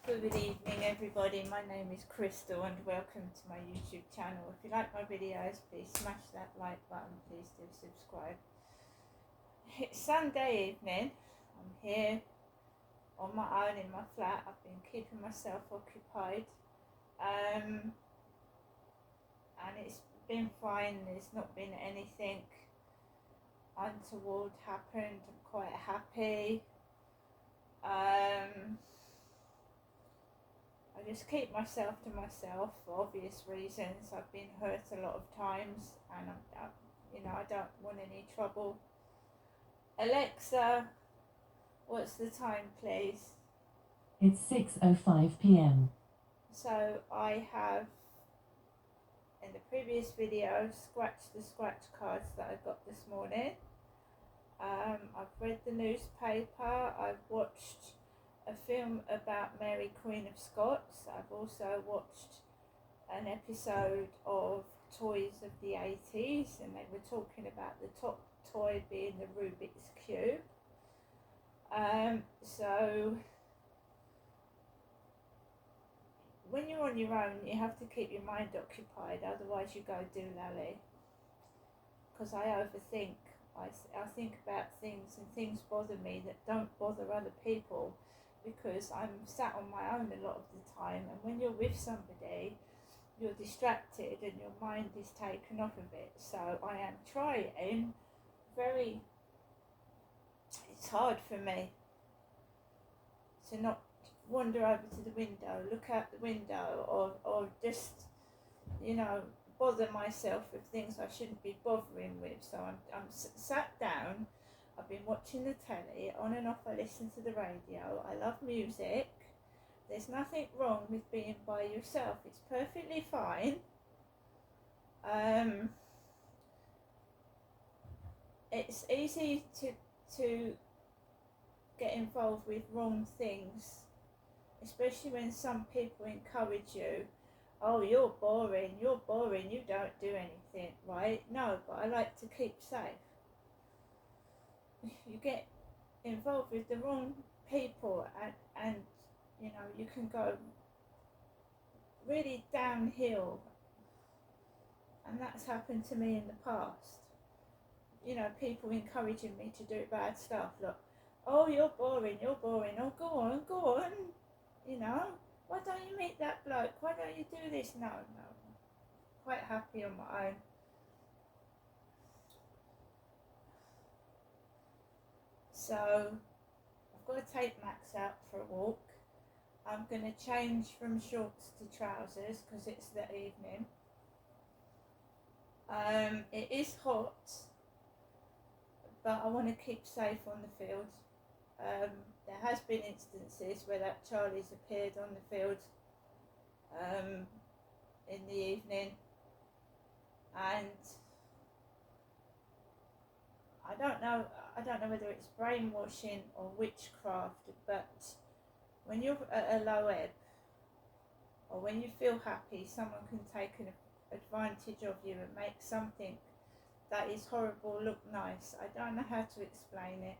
Good evening everybody, my name is Crystal and welcome to my YouTube channel. If you like my videos, please smash that like button, please do subscribe. It's Sunday evening, I'm here on my own in my flat. I've been keeping myself occupied and it's been fine. There's not been anything untoward happened. I'm quite happy. I just keep myself to myself for obvious reasons. I've been hurt a lot of times and I don't want any trouble. Alexa, what's the time please? It's 6:05 p.m. So I have in the previous video scratched the scratch cards that I got this morning. I've read the newspaper, I've watched a film about Mary Queen of Scots. I've also watched an episode of Toys of the 80s and they were talking about the top toy being the Rubik's Cube. So when you're on your own you have to keep your mind occupied, otherwise you go doolally. Because I overthink. I think about things and things bother me that don't bother other people because I'm sat on my own a lot of the time, and when you're with somebody you're distracted and your mind is taken off of it. So I am trying it's hard for me to not wander over to the window, look out the window or just, bother myself with things I shouldn't be bothering with. So I'm sat down, I've been watching the telly, on and off I listen to the radio, I love music. There's nothing wrong with being by yourself, it's perfectly fine. It's easy to get involved with wrong things, especially when some people encourage you. Oh, you're boring, you don't do anything, right? No, but I like to keep safe. You get involved with the wrong people and you can go really downhill, and that's happened to me in the past. People encouraging me to do bad stuff. Look, oh, you're boring, oh, go on, why don't you meet that bloke, why don't you do this? No, quite happy on my own. So I've got to take Max out for a walk. I'm going to change from shorts to trousers because it's the evening. It is hot, but I want to keep safe on the field. There has been instances where that Charlie's appeared on the field in the evening, and I don't know whether it's brainwashing or witchcraft, but when you're at a low ebb or when you feel happy, someone can take an advantage of you and make something that is horrible look nice. I don't know how to explain it.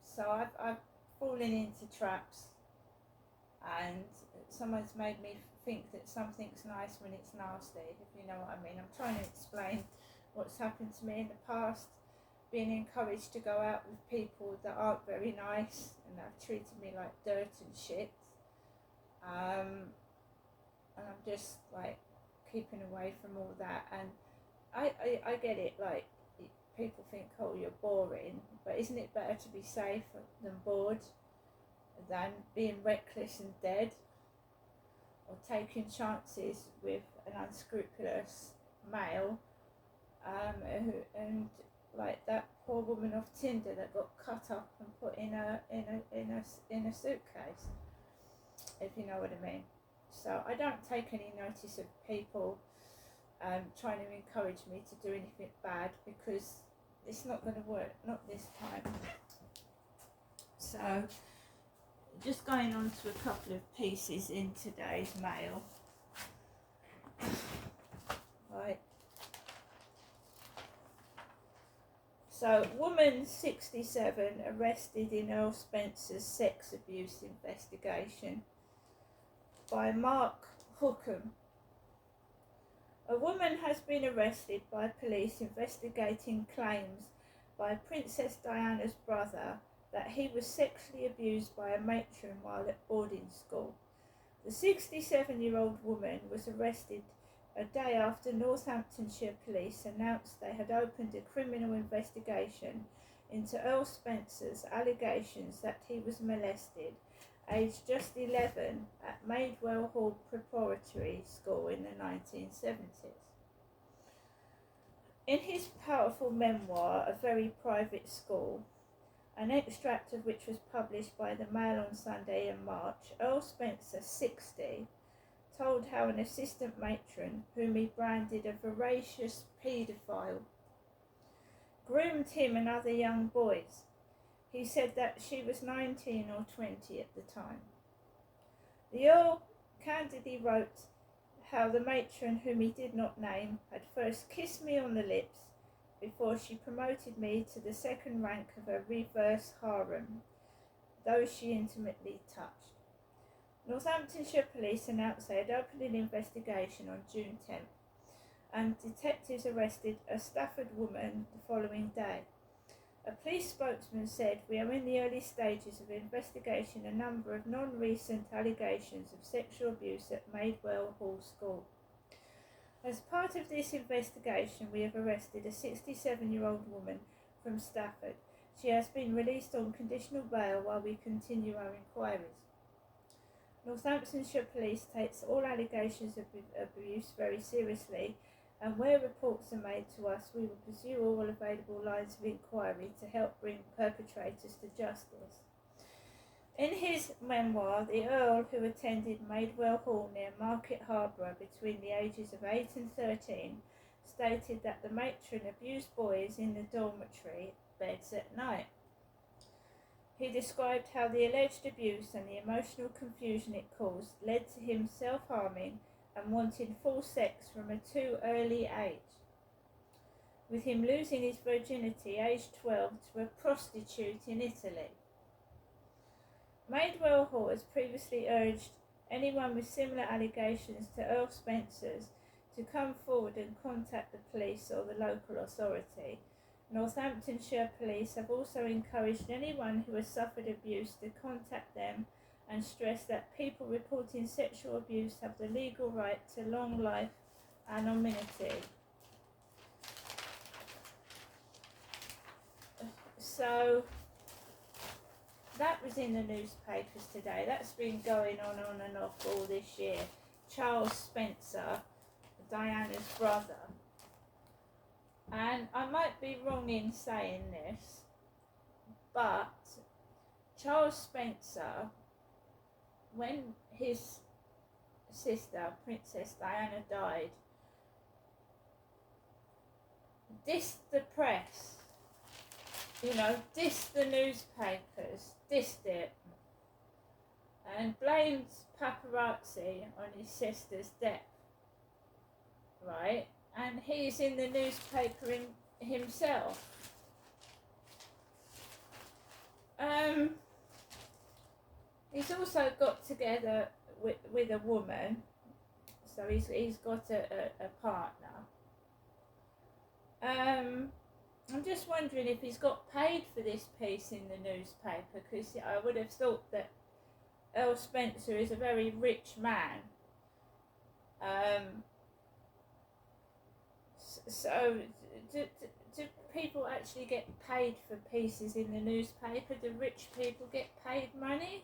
So I've fallen into traps, and someone's made me think that something's nice when it's nasty, if you know what I mean. I'm trying to explain what's happened to me in the past, being encouraged to go out with people that aren't very nice and have treated me like dirt and shit. And I'm just like keeping away from all that. And I get it, like people think, oh, you're boring, but isn't it better to be safe than bored, than being reckless and dead, or taking chances with an unscrupulous male, and like that poor woman off Tinder that got cut up and put in a suitcase, if you know what I mean. So I don't take any notice of people trying to encourage me to do anything bad, because it's not going to work, not this time. So just going on to a couple of pieces in today's mail. Right, So, woman 67 arrested in Earl Spencer's sex abuse investigation by Mark Hookham. A woman has been arrested by police investigating claims by Princess Diana's brother that he was sexually abused by a matron while at boarding school. The 67-year-old woman was arrested a day after Northamptonshire police announced they had opened a criminal investigation into Earl Spencer's allegations that he was molested, aged just 11, at Maidwell Hall Preparatory School in the 1970s. In his powerful memoir, A Very Private School, an extract of which was published by the Mail on Sunday in March, Earl Spencer, 60, told how an assistant matron, whom he branded a voracious paedophile, groomed him and other young boys. He said that she was 19 or 20 at the time. The Earl candidly wrote how the matron, whom he did not name, had first kissed me on the lips before she promoted me to the second rank of a reverse harem, those she intimately touched. Northamptonshire police announced they had opened an investigation on June 10th, and detectives arrested a Stafford woman the following day. A police spokesman said, "We are in the early stages of investigation a number of non-recent allegations of sexual abuse at Maidwell Hall School. As part of this investigation, we have arrested a 67-year-old woman from Stafford. She has been released on conditional bail while we continue our inquiries." Northamptonshire Police takes all allegations of abuse very seriously, and where reports are made to us, we will pursue all available lines of inquiry to help bring perpetrators to justice. In his memoir, the Earl, who attended Maidwell Hall near Market Harborough between the ages of 8 and 13, stated that the matron abused boys in the dormitory beds at night. He described how the alleged abuse and the emotional confusion it caused led to him self-harming and wanting full sex from a too early age, with him losing his virginity aged 12 to a prostitute in Italy. Maidwell Hall has previously urged anyone with similar allegations to Earl Spencer's to come forward and contact the police or the local authority. Northamptonshire Police have also encouraged anyone who has suffered abuse to contact them and stress that people reporting sexual abuse have the legal right to long life anonymity. So that was in the newspapers today. That's been going on and off all this year. Charles Spencer, Diana's brother. And I might be wrong in saying this, but Charles Spencer, when his sister, Princess Diana, died, dissed the press, dissed the newspapers, dissed it, and blamed paparazzi on his sister's death, right? And he's in the newspaper himself. He's also got together with a woman, so he's got a partner. I'm just wondering if he's got paid for this piece in the newspaper, because I would have thought that Earl Spencer is a very rich man. So, do people actually get paid for pieces in the newspaper? Do rich people get paid money?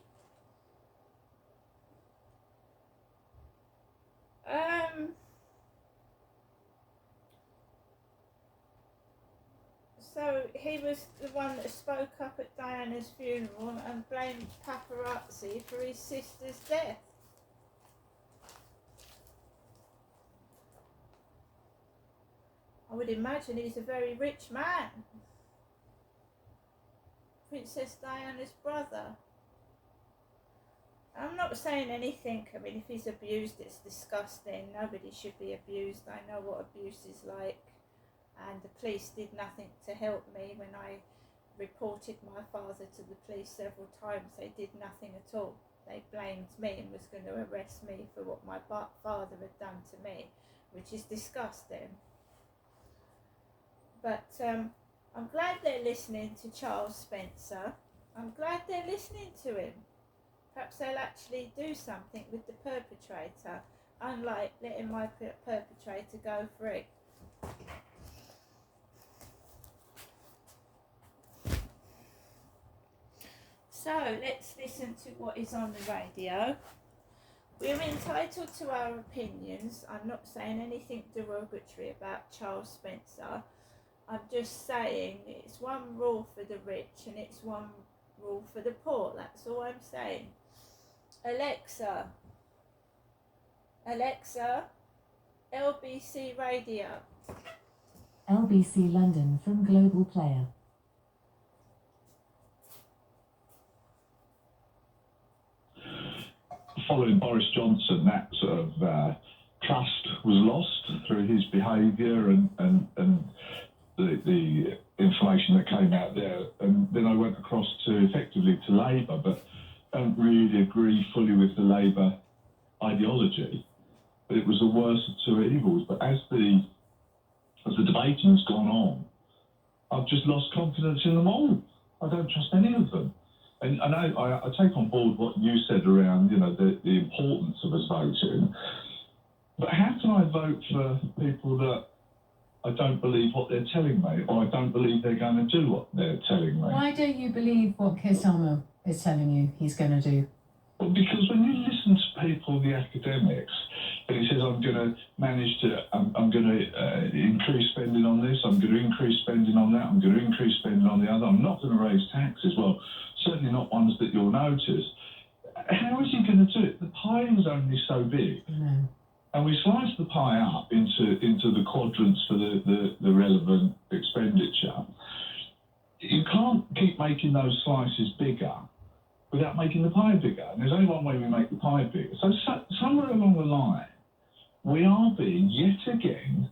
So he was the one that spoke up at Diana's funeral and blamed paparazzi for his sister's death. I would imagine he's a very rich man. Princess Diana's brother. I'm not saying anything. I mean, if he's abused, it's disgusting. Nobody should be abused. I know what abuse is like. and the police did nothing to help me when I reported my father to the police several times. They did nothing at all. They blamed me and was going to arrest me for what my father had done to me, which is disgusting. But I'm glad they're listening to Charles Spencer. I'm glad they're listening to him. Perhaps they'll actually do something with the perpetrator, unlike letting my perpetrator go free. So let's listen to what is on the radio. We're entitled to our opinions. I'm not saying anything derogatory about Charles Spencer. I'm just saying it's one rule for the rich and it's one rule for the poor. That's all I'm saying. Alexa, LBC Radio. LBC London from Global Player. Following Boris Johnson, that sort of trust was lost through his behaviour and the information that came out there. And then I went across effectively to Labour, but don't really agree fully with the Labour ideology. But it was the worst of two evils. But as the debating's gone on, I've just lost confidence in them all. I don't trust any of them. And I take on board what you said around, the importance of us voting. But how can I vote for people that I don't believe what they're telling me, or I don't believe they're going to do what they're telling me? Why don't you believe what Keir Starmer is telling you he's going to do? Well, because when you listen to people, the academics, and he says, I'm going to increase spending on this, I'm going to increase spending on that, I'm going to increase spending on the other, I'm not going to raise taxes. Well, certainly not ones that you'll notice. How is he going to do it? The pie is only so big. No. And we slice the pie up into the quadrants for the relevant expenditure. You can't keep making those slices bigger without making the pie bigger. And there's only one way we make the pie bigger. So somewhere along the line, we are being, yet again,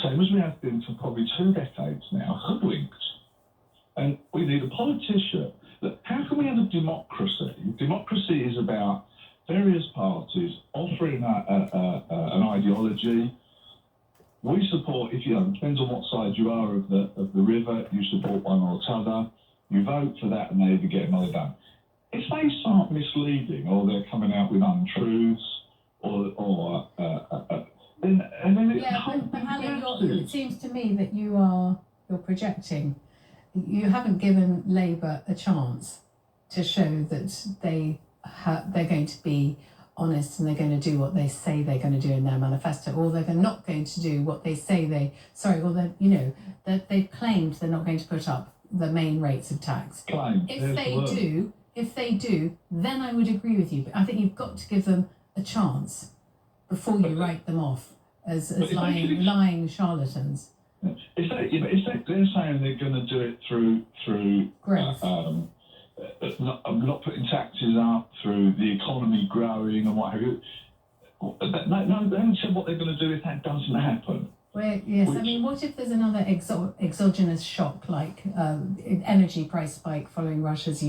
same as we have been for probably 2 decades now, hoodwinked. And we need a politician. Look, how can we have a democracy? Democracy is about various parties offering an ideology. We support, depends on what side you are of the river, you support one or t'other. You vote for that and they either get it or they don't. If they start misleading or they're coming out with untruths then but Ali, it seems to me that you're projecting. You haven't given Labour a chance to show that they're going to be honest and they're going to do what they say they're going to do in their manifesto, or they're not going to do what they say that they've claimed they're not going to put up the main rates of tax. If they do, then I would agree with you. But I think you've got to give them a chance before you write them off as lying charlatans. If they're saying they're going to do it through growth, not putting taxes up, through the economy growing and what have you, they haven't said what they're going to do if that doesn't happen. Well, yes, I mean, what if there's another exogenous shock, like energy price spike following Russia's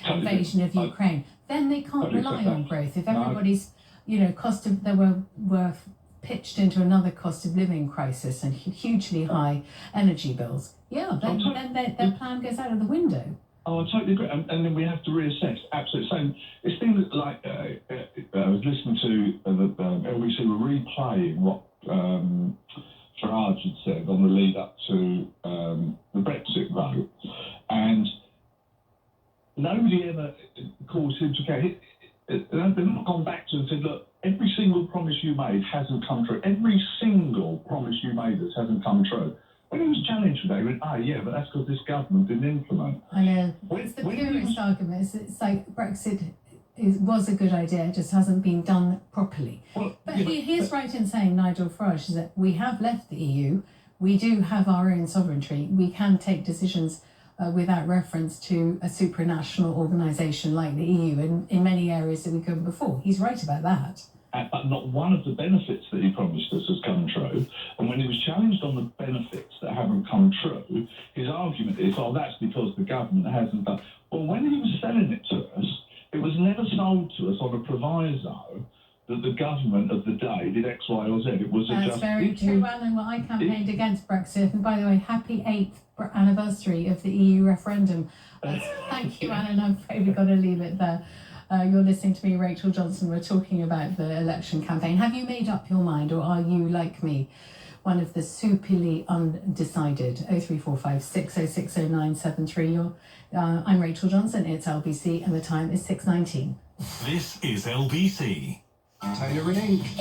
invasion of Ukraine? Then they can't rely on growth. If everybody's, were pitched into another cost of living crisis and hugely high energy bills, then their plan goes out of the window. Oh, I totally agree. And then we have to reassess. Absolutely. So it's things like I was listening to the LBC were replaying what Farage had said on the lead up to the Brexit vote, and nobody ever calls him to account. They've not gone back to him and said, look, every single promise you made hasn't come true. Every single promise you made us hasn't come true. When he was challenged for that, he went, but that's because this government didn't implement. I know. It's the purest argument. It's like Brexit was a good idea, it just hasn't been done properly. But he is right in saying, Nigel Farage, is that we have left the EU, we do have our own sovereignty, we can take decisions without reference to a supranational organisation like the EU in many areas that we couldn't before. He's right about that. But not one of the benefits that he promised us has come true. And when he was challenged on the benefits that haven't come true, his argument is, oh, that's because the government hasn't done. Well, when he was selling it to us, it was never sold to us on a proviso that the government of the day did X, Y, or Z. It was That's just very true, Alan. Well, I campaigned against Brexit, and by the way, happy 8th anniversary of the EU referendum. Thank you, Alan. I'm afraid we've got to leave it there. You're listening to me, Rachel Johnson. We're talking about the election campaign. Have you made up your mind, or are you, like me, one of the supily undecided? 0345 606 0973. I'm Rachel Johnson. It's LBC, and the time is 6:19. This is LBC. Tailoring Inc.